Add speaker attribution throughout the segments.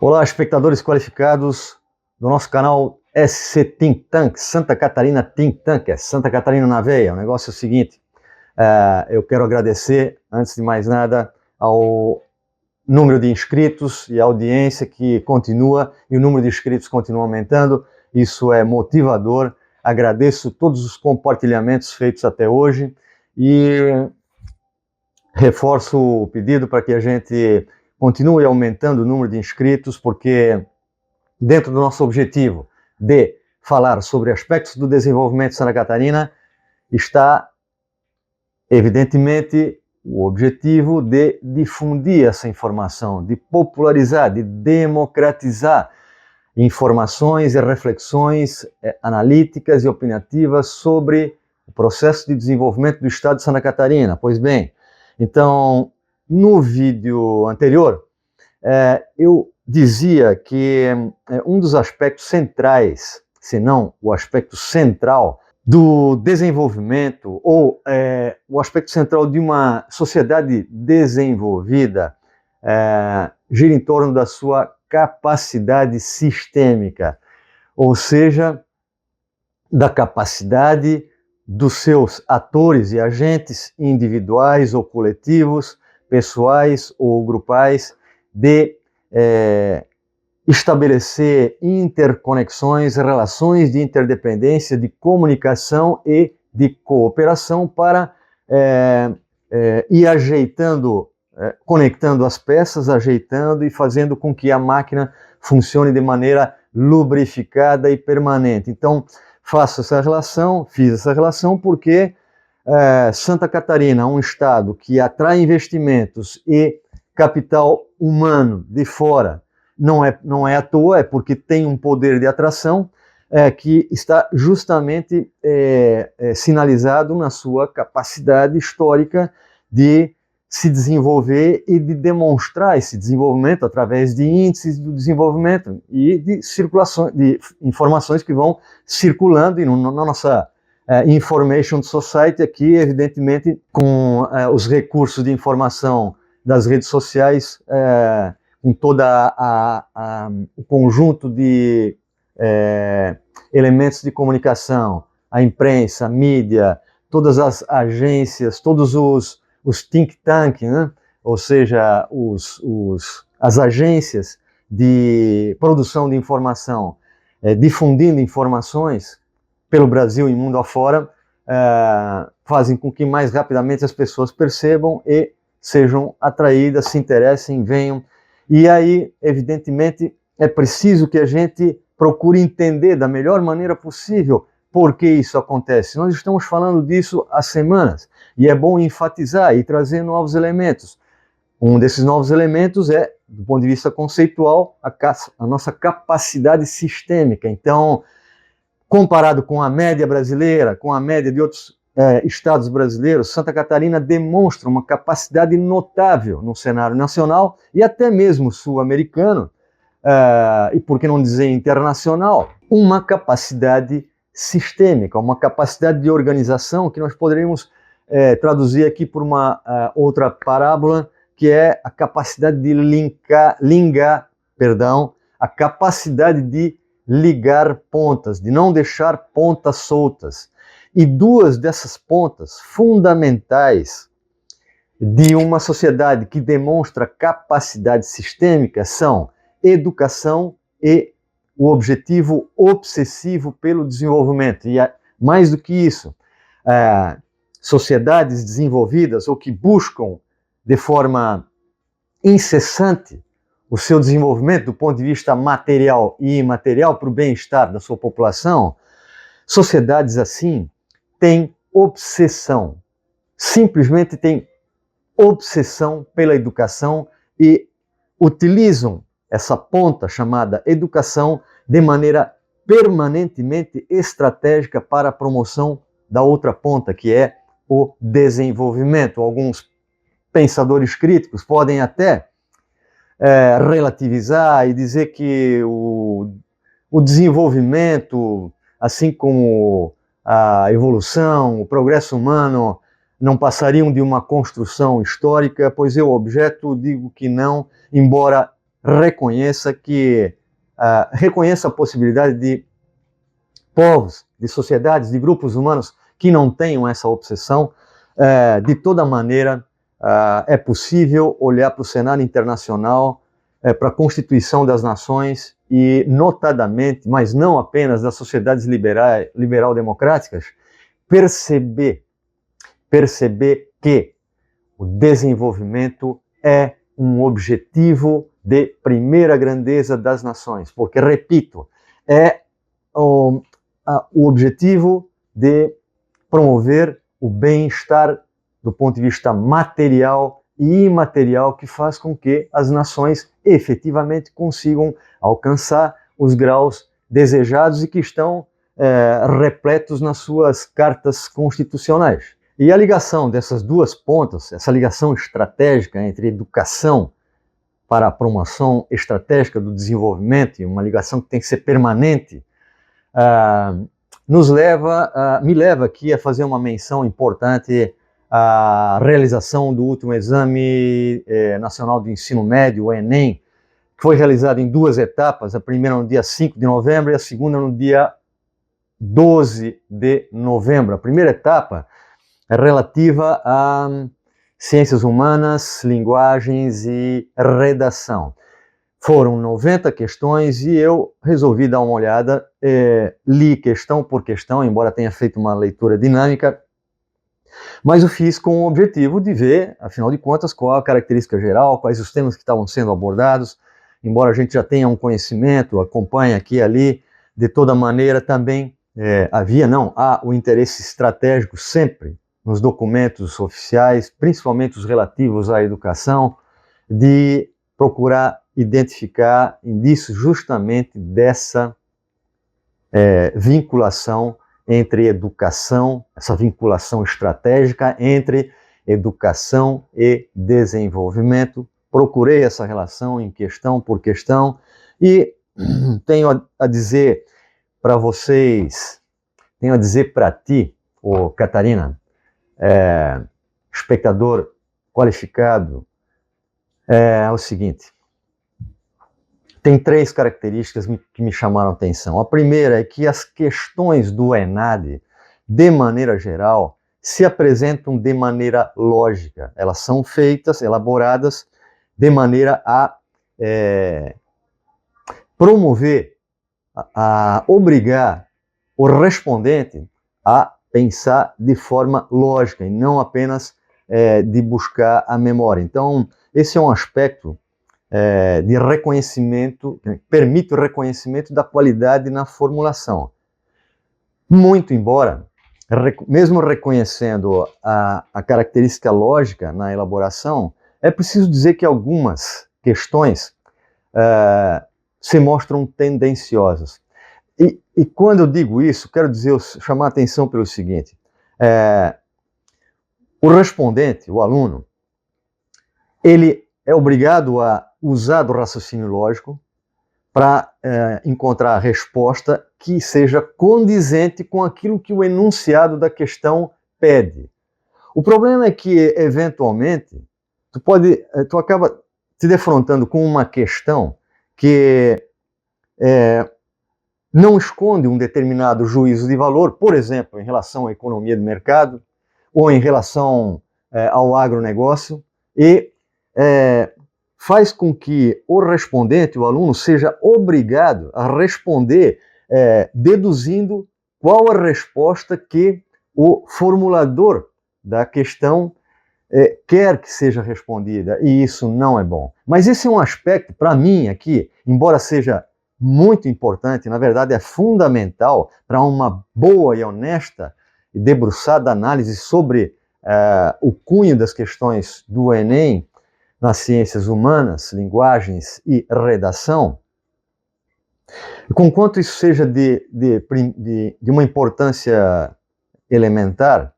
Speaker 1: Olá, espectadores qualificados do nosso canal SC Think Tank, Santa Catarina Think Tank, é Santa Catarina na veia. O negócio é o seguinte, eu quero agradecer, antes de mais nada, ao número de inscritos e a audiência que continua, e o número de inscritos continua aumentando. Isso é motivador. Agradeço todos os compartilhamentos feitos até hoje e reforço o pedido para que a gente continue aumentando o número de inscritos, porque dentro do nosso objetivo de falar sobre aspectos do desenvolvimento de Santa Catarina está, evidentemente, o objetivo de difundir essa informação, de popularizar, de democratizar informações e reflexões analíticas e opinativas sobre o processo de desenvolvimento do Estado de Santa Catarina. Pois bem, então, no vídeo anterior, eu dizia que um dos aspectos centrais, se não o aspecto central do desenvolvimento, ou o aspecto central de uma sociedade desenvolvida, gira em torno da sua capacidade sistêmica, ou seja, da capacidade dos seus atores e agentes individuais ou coletivos, pessoais ou grupais, de estabelecer interconexões, relações de interdependência, de comunicação e de cooperação para ir ajeitando, conectando as peças, ajeitando e fazendo com que a máquina funcione de maneira lubrificada e permanente. Então, fiz essa relação porque Santa Catarina é um estado que atrai investimentos e capital humano de fora. Não é à toa, é porque tem um poder de atração que está justamente sinalizado na sua capacidade histórica de se desenvolver e de demonstrar esse desenvolvimento através de índices do desenvolvimento e de circulação de informações que vão circulando e na nossa Information Society aqui, evidentemente, com os recursos de informação das redes sociais, com toda o conjunto de elementos de comunicação, a imprensa, a mídia, todas as agências, todos os think tank, né? Ou seja, as agências de produção de informação, difundindo informações pelo Brasil e mundo afora, fazem com que mais rapidamente as pessoas percebam e sejam atraídas, se interessem, venham. E aí, evidentemente, é preciso que a gente procure entender da melhor maneira possível por que isso acontece. Nós estamos falando disso há semanas, e é bom enfatizar e trazer novos elementos. Um desses novos elementos é, do ponto de vista conceitual, a nossa capacidade sistêmica. Então, comparado com a média brasileira, com a média de outros estados brasileiros, Santa Catarina demonstra uma capacidade notável no cenário nacional e até mesmo sul-americano, e por que não dizer internacional, uma capacidade sistêmica, uma capacidade de organização que nós poderíamos traduzir aqui por uma outra parábola, que é a capacidade de a capacidade de ligar pontas, de não deixar pontas soltas. E duas dessas pontas fundamentais de uma sociedade que demonstra capacidade sistêmica são educação e o objetivo obsessivo pelo desenvolvimento. E mais do que isso, sociedades desenvolvidas ou que buscam de forma incessante o seu desenvolvimento do ponto de vista material e imaterial para o bem-estar da sua população, sociedades assim têm obsessão, simplesmente têm obsessão pela educação e utilizam essa ponta chamada educação de maneira permanentemente estratégica para a promoção da outra ponta, que é o desenvolvimento. Alguns pensadores críticos podem até relativizar e dizer que o desenvolvimento, assim como a evolução, o progresso humano, não passariam de uma construção histórica, pois eu digo que não, embora reconheça reconheça a possibilidade de povos, de sociedades, de grupos humanos que não tenham essa obsessão. De toda maneira, é possível olhar para o cenário internacional, para a Constituição das Nações e, notadamente, mas não apenas das sociedades liberal-democráticas, perceber que o desenvolvimento é um objetivo de primeira grandeza das nações, porque, repito, é o objetivo de promover o bem-estar do ponto de vista material e imaterial, que faz com que as nações efetivamente consigam alcançar os graus desejados e que estão repletos nas suas cartas constitucionais. E a ligação dessas duas pontas, essa ligação estratégica entre educação para a promoção estratégica do desenvolvimento, e uma ligação que tem que ser permanente, me leva aqui a fazer uma menção importante à realização do último Exame Nacional do Ensino Médio, o Enem, que foi realizado em duas etapas, a primeira no dia 5 de novembro e a segunda no dia 12 de novembro. A primeira etapa é relativa a ciências humanas, linguagens e redação. Foram 90 questões e eu resolvi dar uma olhada, li questão por questão, embora tenha feito uma leitura dinâmica, mas eu fiz com o objetivo de ver, afinal de contas, qual a característica geral, quais os temas que estavam sendo abordados, embora a gente já tenha um conhecimento, acompanhe aqui e ali, de toda maneira também há o interesse estratégico sempre nos documentos oficiais, principalmente os relativos à educação, de procurar identificar indícios justamente dessa vinculação entre educação, essa vinculação estratégica entre educação e desenvolvimento. Procurei essa relação em questão por questão e tenho a dizer para vocês, tenho a dizer para ti, Catarina, espectador qualificado, é o seguinte: tem três características que me chamaram a atenção. A primeira é que as questões do ENAD, de maneira geral, se apresentam de maneira lógica. Elas são feitas, elaboradas, de maneira a promover, a obrigar o respondente a pensar de forma lógica e não apenas de buscar a memória. Então, esse é um aspecto de reconhecimento, permite o reconhecimento da qualidade na formulação. Muito embora, mesmo reconhecendo a característica lógica na elaboração, é preciso dizer que algumas questões se mostram tendenciosas. E quando eu digo isso, quero chamar a atenção pelo seguinte: o respondente, o aluno, ele é obrigado a usar do raciocínio lógico para encontrar a resposta que seja condizente com aquilo que o enunciado da questão pede. O problema é que, eventualmente, tu acaba te defrontando com uma questão que não esconde um determinado juízo de valor, por exemplo, em relação à economia de mercado ou em relação ao agronegócio, e faz com que o respondente, o aluno, seja obrigado a responder deduzindo qual a resposta que o formulador da questão quer que seja respondida, e isso não é bom. Mas esse é um aspecto, para mim, aqui, embora seja muito importante, na verdade é fundamental para uma boa e honesta e debruçada análise sobre o cunho das questões do Enem nas ciências humanas, linguagens e redação. Conquanto isso seja de uma importância elementar,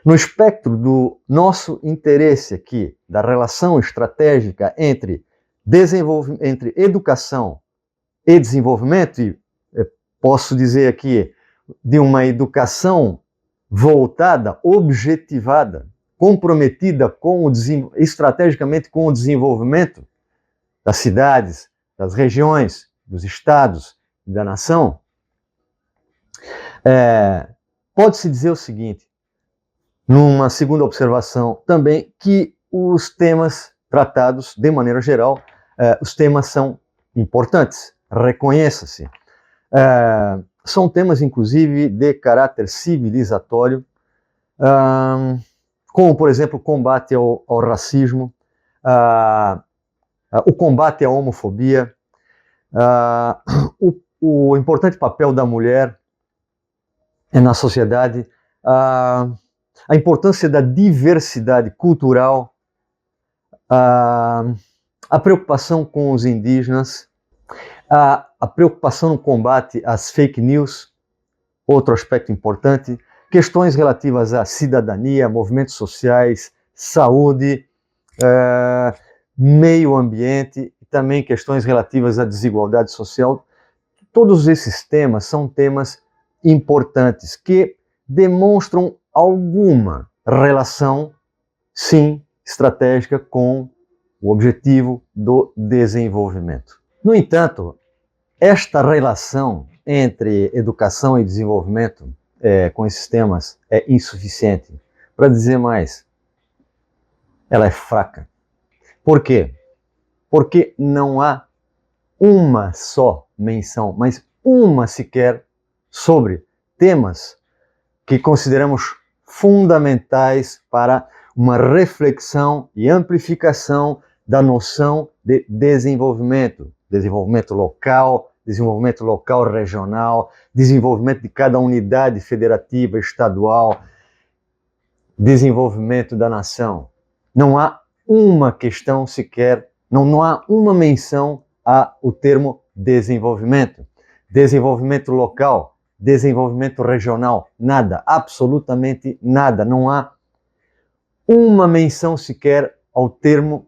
Speaker 1: no espectro do nosso interesse aqui, da relação estratégica entre educação e desenvolvimento, e posso dizer aqui, de uma educação voltada, objetivada comprometida estrategicamente com o desenvolvimento das cidades, das regiões, dos estados e da nação, pode-se dizer o seguinte, numa segunda observação também, que os temas tratados, de maneira geral, os temas são importantes, reconheça-se. São temas, inclusive, de caráter civilizatório, como, por exemplo, o combate ao racismo, o combate à homofobia, o importante papel da mulher na sociedade, a importância da diversidade cultural, a preocupação com os indígenas, a preocupação no combate às fake news, outro aspecto importante, questões relativas à cidadania, movimentos sociais, saúde, meio ambiente, e também questões relativas à desigualdade social. Todos esses temas são temas importantes que demonstram alguma relação, sim, estratégica com o objetivo do desenvolvimento. No entanto, esta relação entre educação e desenvolvimento com esses temas é insuficiente. Para dizer mais, ela é fraca. Por quê? Porque não há uma só menção, mas uma sequer, sobre temas que consideramos fundamentais para uma reflexão e amplificação da noção de desenvolvimento. Desenvolvimento local regional, desenvolvimento de cada unidade federativa, estadual, desenvolvimento da nação. Não há uma questão sequer, não há uma menção ao termo desenvolvimento. Desenvolvimento local, desenvolvimento regional, nada, absolutamente nada. Não há uma menção sequer ao termo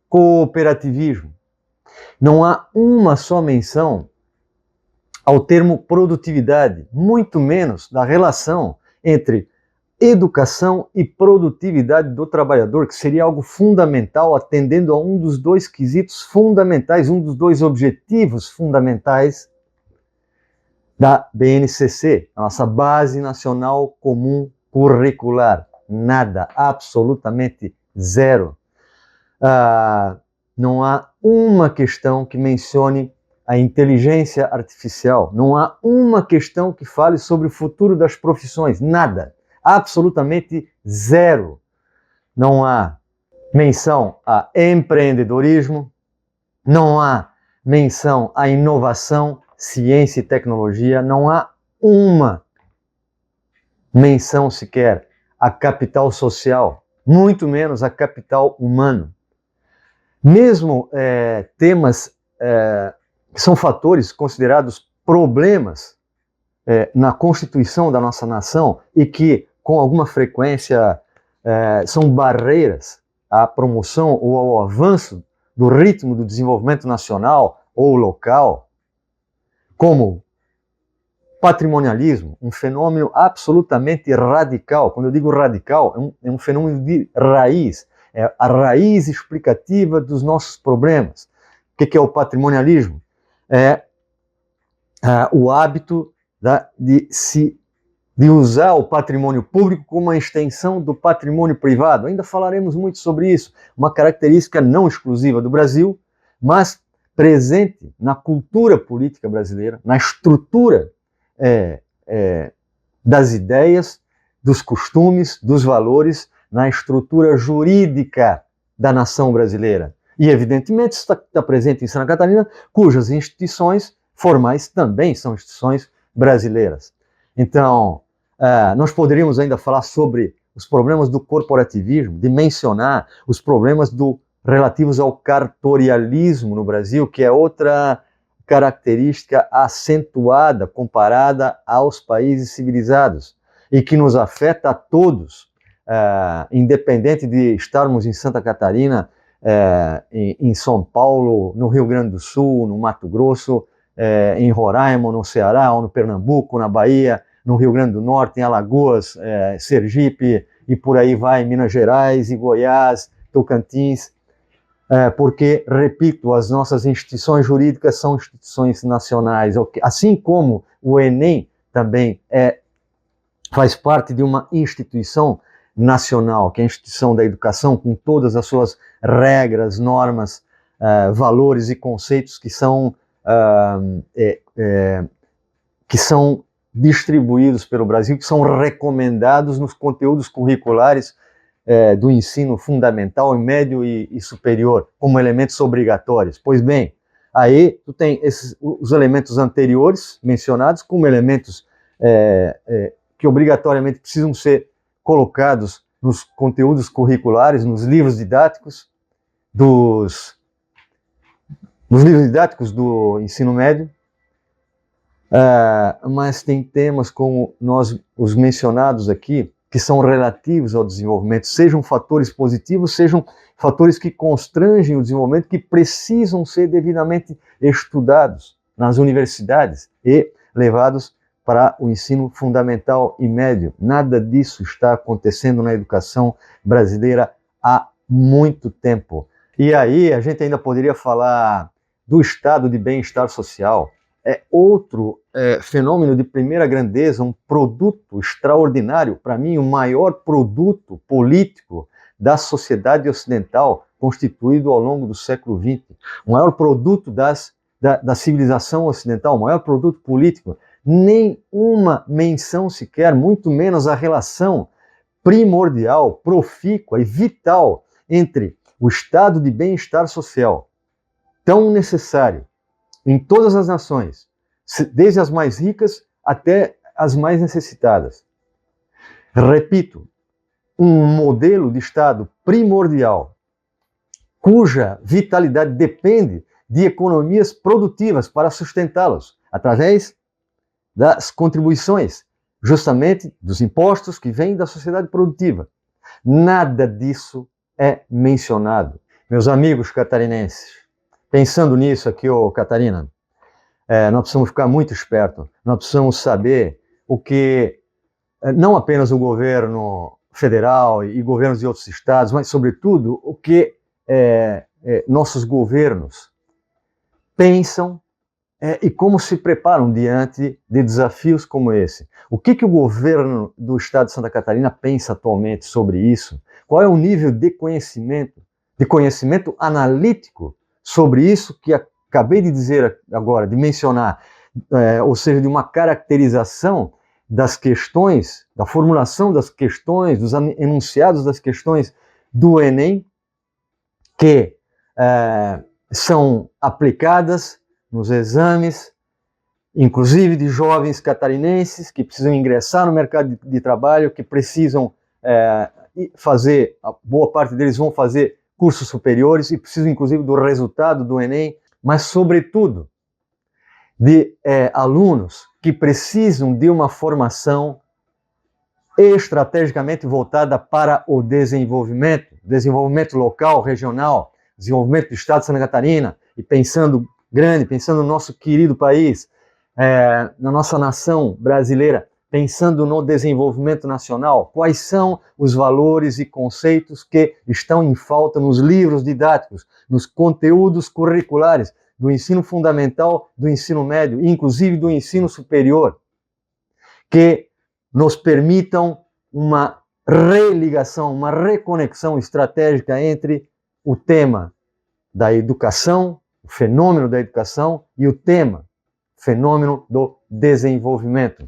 Speaker 1: cooperativismo. Não há uma só menção ao termo produtividade, muito menos da relação entre educação e produtividade do trabalhador, que seria algo fundamental, atendendo a um dos dois quesitos fundamentais, um dos dois objetivos fundamentais da BNCC, a nossa Base Nacional Comum Curricular. Nada, absolutamente zero. Não há uma questão que mencione a inteligência artificial, não há uma questão que fale sobre o futuro das profissões, nada, absolutamente zero. Não há menção a empreendedorismo, não há menção a inovação, ciência e tecnologia, não há uma menção sequer a capital social, muito menos a capital humano. Mesmo temas que são fatores considerados problemas na constituição da nossa nação e que, com alguma frequência, são barreiras à promoção ou ao avanço do ritmo do desenvolvimento nacional ou local, como patrimonialismo, um fenômeno absolutamente radical. Quando eu digo radical, é um fenômeno de raiz, é a raiz explicativa dos nossos problemas. O que é o patrimonialismo? É o hábito de usar o patrimônio público como uma extensão do patrimônio privado. Ainda falaremos muito sobre isso. Uma característica não exclusiva do Brasil, mas presente na cultura política brasileira, na estrutura das ideias, dos costumes, dos valores, na estrutura jurídica da nação brasileira. E, evidentemente, está presente em Santa Catarina, cujas instituições formais também são instituições brasileiras. Então, nós poderíamos ainda falar sobre os problemas do corporativismo, de mencionar os problemas relativos ao cartorialismo no Brasil, que é outra característica acentuada comparada aos países civilizados e que nos afeta a todos, independente de estarmos em Santa Catarina, em São Paulo, no Rio Grande do Sul, no Mato Grosso, em Roraima, no Ceará, ou no Pernambuco, na Bahia, no Rio Grande do Norte, em Alagoas, Sergipe, e por aí vai, Minas Gerais e Goiás, Tocantins, porque, repito, as nossas instituições jurídicas são instituições nacionais, assim como o Enem também faz parte de uma instituição nacional, que é a instituição da educação, com todas as suas regras, normas, valores e conceitos que são distribuídos pelo Brasil, que são recomendados nos conteúdos curriculares do ensino fundamental, médio e superior, como elementos obrigatórios. Pois bem, aí tu tem os elementos anteriores mencionados como elementos que obrigatoriamente precisam ser colocados nos conteúdos curriculares, nos livros didáticos do ensino médio, mas tem temas como os mencionados aqui, que são relativos ao desenvolvimento, sejam fatores positivos, sejam fatores que constrangem o desenvolvimento, que precisam ser devidamente estudados nas universidades e levados para o ensino fundamental e médio. Nada disso está acontecendo na educação brasileira há muito tempo. E aí a gente ainda poderia falar do estado de bem-estar social. É outro fenômeno de primeira grandeza, um produto extraordinário, para mim, o maior produto político da sociedade ocidental, constituído ao longo do século XX. O maior produto da civilização ocidental, o maior produto político. Nenhuma menção sequer, muito menos a relação primordial, profícua e vital entre o estado de bem-estar social, tão necessário em todas as nações, desde as mais ricas até as mais necessitadas. Repito, um modelo de Estado primordial, cuja vitalidade depende de economias produtivas para sustentá-los, através das contribuições, justamente dos impostos que vêm da sociedade produtiva. Nada disso é mencionado. Meus amigos catarinenses, pensando nisso aqui, Catarina, nós precisamos ficar muito espertos, nós precisamos saber o que não apenas o governo federal e governos de outros estados, mas, sobretudo, o que nossos governos pensam e como se preparam diante de desafios como esse. O que o governo do estado de Santa Catarina pensa atualmente sobre isso? Qual é o nível de conhecimento analítico sobre isso que acabei de dizer agora, de mencionar, ou seja, de uma caracterização das questões, da formulação das questões, dos enunciados das questões do Enem, que são aplicadas nos exames, inclusive de jovens catarinenses que precisam ingressar no mercado de trabalho, que precisam fazer, a boa parte deles vão fazer cursos superiores e precisam, inclusive, do resultado do Enem, mas, sobretudo, de alunos que precisam de uma formação estrategicamente voltada para o desenvolvimento local, regional, desenvolvimento do estado de Santa Catarina, e pensando grande, pensando no nosso querido país, na nossa nação brasileira, pensando no desenvolvimento nacional, quais são os valores e conceitos que estão em falta nos livros didáticos, nos conteúdos curriculares do ensino fundamental, do ensino médio e inclusive do ensino superior, que nos permitam uma religação, uma reconexão estratégica entre o tema da educação, o fenômeno da educação, e o tema, fenômeno do desenvolvimento.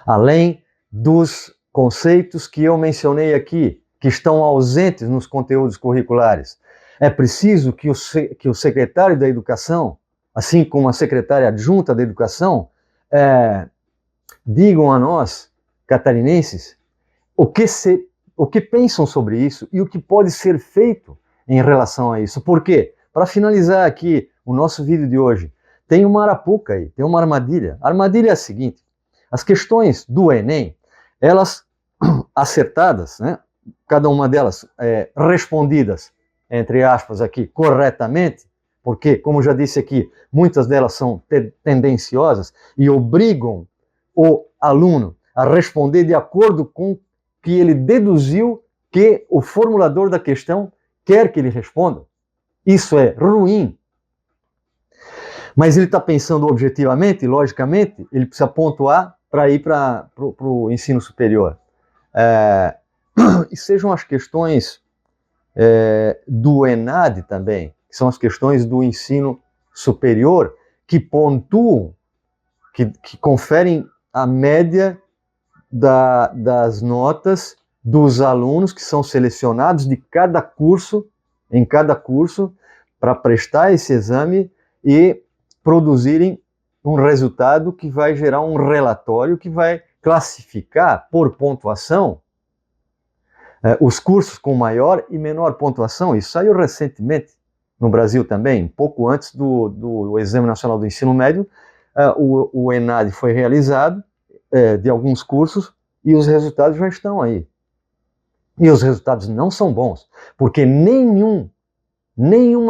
Speaker 1: Além dos conceitos que eu mencionei aqui, que estão ausentes nos conteúdos curriculares. É preciso que o secretário da Educação, assim como a secretária adjunta da Educação, digam a nós, catarinenses, o que pensam sobre isso e o que pode ser feito em relação a isso. Por quê? Para finalizar aqui o nosso vídeo de hoje, tem uma arapuca aí, tem uma armadilha. A armadilha é a seguinte: as questões do Enem, elas acertadas, né, cada uma delas respondidas, entre aspas aqui, corretamente, porque, como já disse aqui, muitas delas são tendenciosas e obrigam o aluno a responder de acordo com que ele deduziu que o formulador da questão quer que ele responda. Isso é ruim. Mas ele está pensando objetivamente, logicamente, ele precisa pontuar para ir para o ensino superior. E sejam as questões do ENAD também, que são as questões do ensino superior, que pontuam, que conferem a média das notas dos alunos que são selecionados de cada curso, em cada curso, para prestar esse exame e produzirem um resultado que vai gerar um relatório que vai classificar por pontuação os cursos com maior e menor pontuação. Isso saiu recentemente no Brasil também, pouco antes do Exame Nacional do Ensino Médio. O ENAD foi realizado de alguns cursos e os resultados já estão aí. E os resultados não são bons, porque nenhuma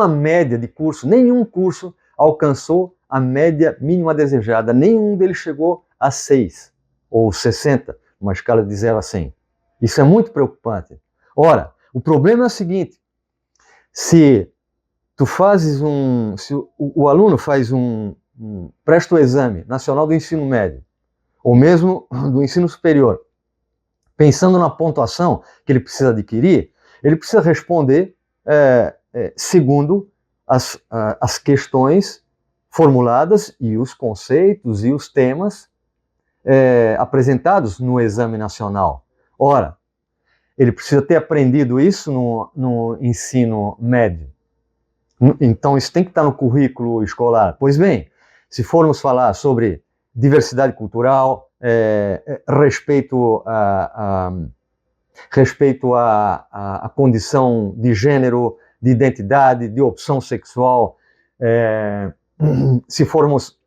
Speaker 1: média de curso, nenhum curso alcançou a média mínima desejada, nenhum deles chegou a 6 ou 60, uma escala de 0 a 100. Isso é muito preocupante. Ora, o problema é o seguinte: se o aluno faz presta o exame nacional do ensino médio, ou mesmo do ensino superior, pensando na pontuação que ele precisa adquirir, ele precisa responder segundo as questões formuladas e os conceitos e os temas apresentados no exame nacional. Ora, ele precisa ter aprendido isso no ensino médio. Então, isso tem que estar no currículo escolar. Pois bem, se formos falar sobre diversidade cultural, respeito à condição de gênero, de identidade, de opção sexual, se formos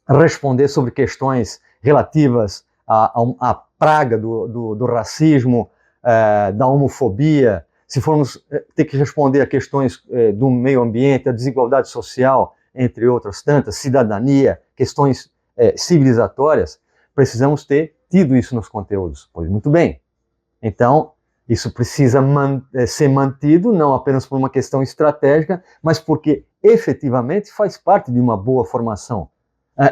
Speaker 1: responder sobre questões relativas à praga do racismo, da homofobia, se formos ter que responder a questões do meio ambiente, a desigualdade social, entre outras tantas, cidadania, questões civilizatórias, precisamos ter tido isso nos conteúdos. Pois muito bem. Então, isso precisa ser mantido, não apenas por uma questão estratégica, mas porque efetivamente faz parte de uma boa formação,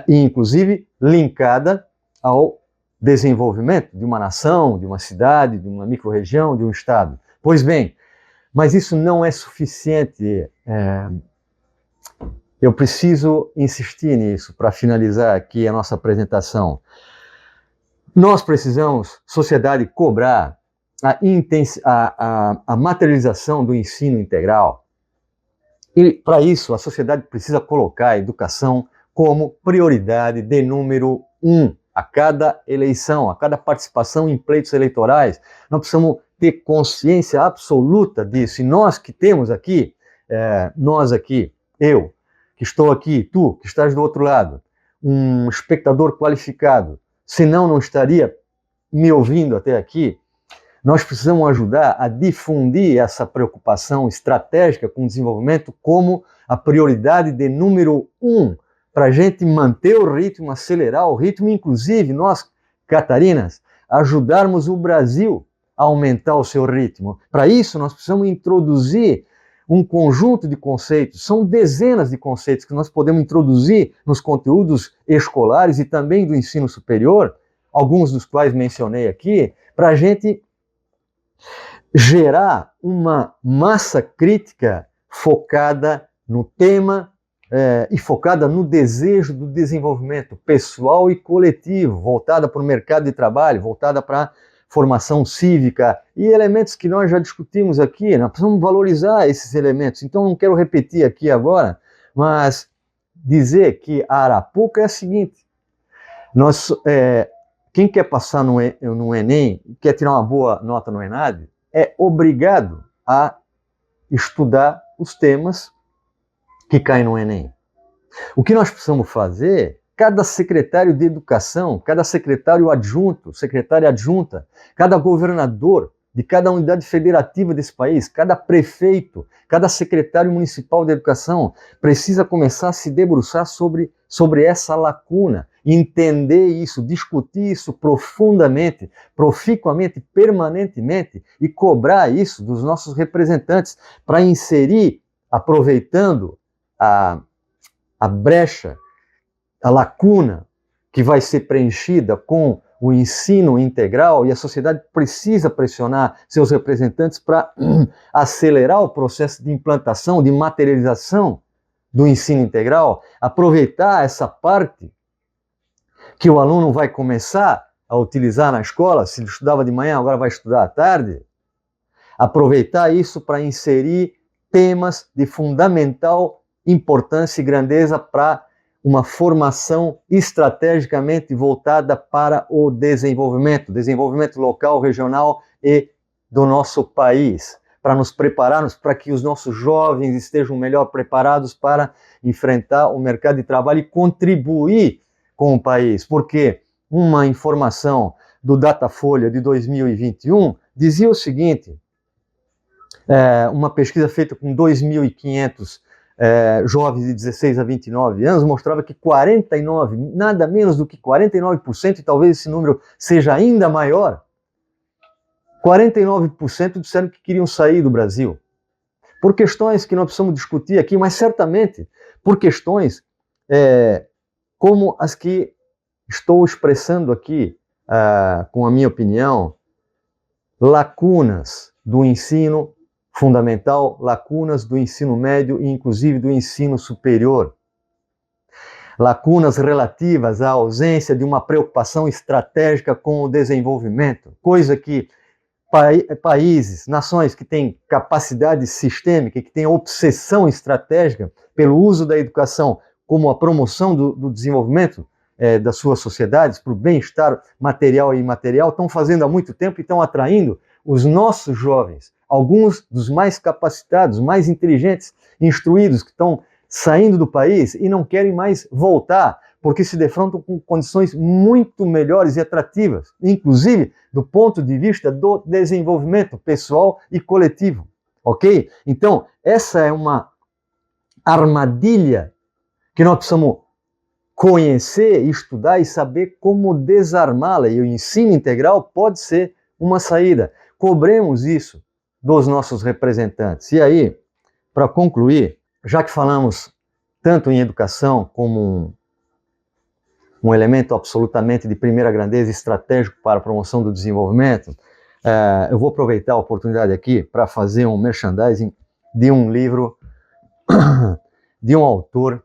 Speaker 1: e inclusive linkada ao desenvolvimento de uma nação, de uma cidade, de uma micro-região, de um estado. Pois bem, mas isso não é suficiente. Eu preciso insistir nisso para finalizar aqui a nossa apresentação. Nós precisamos, sociedade, cobrar a materialização do ensino integral. E, para isso, a sociedade precisa colocar a educação como prioridade de número 1 a cada eleição, a cada participação em pleitos eleitorais. Nós precisamos ter consciência absoluta disso. E nós que temos aqui, eu, que estou aqui, tu, que estás do outro lado, um espectador qualificado, senão não estaria me ouvindo até aqui. Nós precisamos ajudar a difundir essa preocupação estratégica com o desenvolvimento como a prioridade de número 1, para a gente manter o ritmo, acelerar o ritmo, inclusive nós, Catarinas, ajudarmos o Brasil a aumentar o seu ritmo. Para isso, nós precisamos introduzir um conjunto de conceitos, são dezenas de conceitos que nós podemos introduzir nos conteúdos escolares e também do ensino superior, alguns dos quais mencionei aqui, para a gente gerar uma massa crítica focada no tema e focada no desejo do desenvolvimento pessoal e coletivo, voltada para o mercado de trabalho, voltada para a formação cívica e elementos que nós já discutimos aqui. Nós precisamos valorizar esses elementos. Então, não quero repetir aqui agora, mas dizer que a Arapuca é a seguinte: quem quer passar no Enem, quer tirar uma boa nota no ENAD, é obrigado a estudar os temas que caem no Enem. O que nós precisamos fazer, cada secretário de educação, cada secretário adjunto, secretária adjunta, cada governador de cada unidade federativa desse país, cada prefeito, cada secretário municipal de educação precisa começar a se debruçar sobre essa lacuna, entender isso, discutir isso profundamente, proficuamente, permanentemente e cobrar isso dos nossos representantes para inserir, aproveitando a brecha, a lacuna que vai ser preenchida com o ensino integral, e a sociedade precisa pressionar seus representantes para acelerar o processo de implantação, de materialização do ensino integral, aproveitar essa parte que o aluno vai começar a utilizar na escola, se ele estudava de manhã, agora vai estudar à tarde, aproveitar isso para inserir temas de fundamental importância e grandeza para uma formação estrategicamente voltada para o desenvolvimento local, regional e do nosso país, para nos prepararmos para que os nossos jovens estejam melhor preparados para enfrentar o mercado de trabalho e contribuir com o país, porque uma informação do Datafolha de 2021 dizia o seguinte, uma pesquisa feita com 2.500 jovens de 16 a 29 anos, mostrava que 49, nada menos do que 49%, e talvez esse número seja ainda maior, 49% disseram que queriam sair do Brasil. Por questões que nós precisamos discutir aqui, mas certamente por questões como as que estou expressando aqui, com a minha opinião, lacunas do ensino fundamental, lacunas do ensino médio e inclusive do ensino superior. Lacunas relativas à ausência de uma preocupação estratégica com o desenvolvimento, coisa que países, nações que têm capacidade sistêmica, que têm obsessão estratégica pelo uso da educação como a promoção do desenvolvimento das suas sociedades, para o bem-estar material e imaterial, estão fazendo há muito tempo e estão atraindo os nossos jovens, alguns dos mais capacitados, mais inteligentes, instruídos, que estão saindo do país e não querem mais voltar, porque se defrontam com condições muito melhores e atrativas, inclusive do ponto de vista do desenvolvimento pessoal e coletivo, ok? Então, essa é uma armadilha que nós precisamos conhecer, estudar e saber como desarmá-la, e o ensino integral pode ser uma saída. Cobremos isso dos nossos representantes. E aí, para concluir, já que falamos tanto em educação como um elemento absolutamente de primeira grandeza estratégico para a promoção do desenvolvimento, eu vou aproveitar a oportunidade aqui para fazer um merchandising de um livro de um autor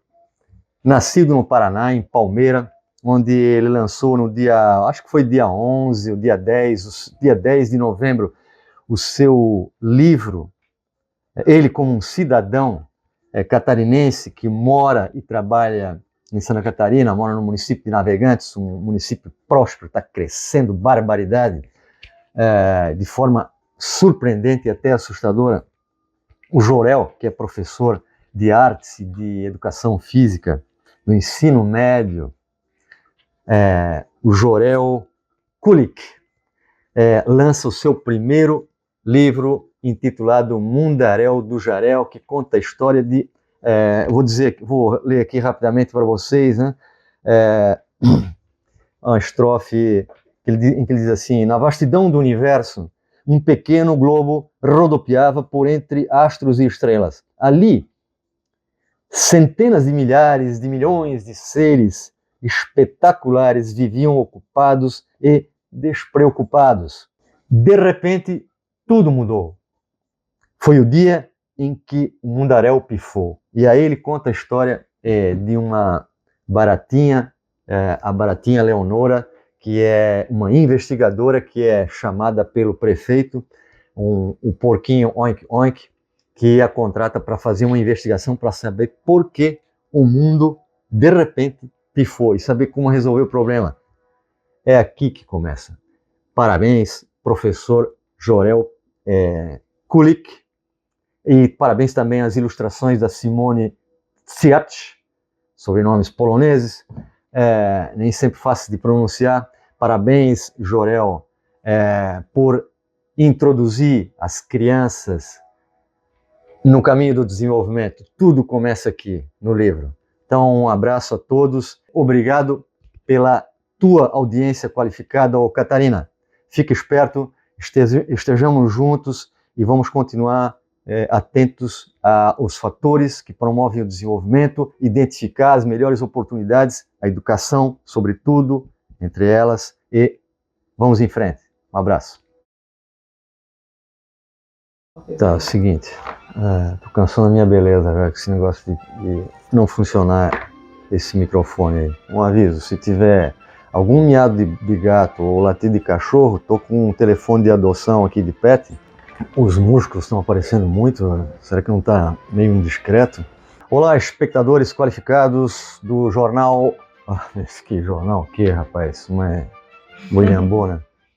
Speaker 1: nascido no Paraná, em Palmeira, onde ele lançou no dia, acho que foi dia 11, o dia 10 de novembro, o seu livro, ele como um cidadão catarinense que mora e trabalha em Santa Catarina, mora no município de Navegantes, um município próspero, está crescendo barbaridade, de forma surpreendente e até assustadora. O Jorel, que é professor de artes e de educação física no ensino médio, o Jorel Kulik, lança o seu primeiro livro intitulado Mundaréu do Jarel, que conta a história de, vou ler aqui rapidamente para vocês, né? Uma estrofe em que ele diz assim: na vastidão do universo, um pequeno globo rodopiava por entre astros e estrelas. Ali, centenas de milhares de milhões de seres espetaculares viviam ocupados e despreocupados. De repente, tudo mudou. Foi o dia em que o mundaréu pifou. E aí ele conta a história de uma baratinha, a baratinha Leonora, que é uma investigadora que é chamada pelo prefeito, o porquinho Oink Oink, que a contrata para fazer uma investigação para saber por que o mundo, de repente, pifou e saber como resolver o problema. É aqui que começa. Parabéns, professor Jorel Kulik, e parabéns também às ilustrações da Simone Tsiach, sobrenomes poloneses, nem sempre fácil de pronunciar. Parabéns, Jorel, por introduzir as crianças no caminho do desenvolvimento. Tudo começa aqui no livro. Então, um abraço a todos. Obrigado pela tua audiência qualificada, ô Catarina. Fique esperto, estejamos juntos e vamos continuar atentos aos fatores que promovem o desenvolvimento, identificar as melhores oportunidades, a educação, sobretudo, entre elas, e vamos em frente. Um abraço. Tá, é o seguinte, tô cansando a minha beleza já com esse negócio de não funcionar esse microfone aí. Um aviso, se tiver algum miado de gato ou latido de cachorro, tô com um telefone de adoção aqui de pet. Os músculos estão aparecendo muito, será que não está meio indiscreto? Olá, espectadores qualificados do jornal... que jornal o quê, rapaz? Uma Boiambona.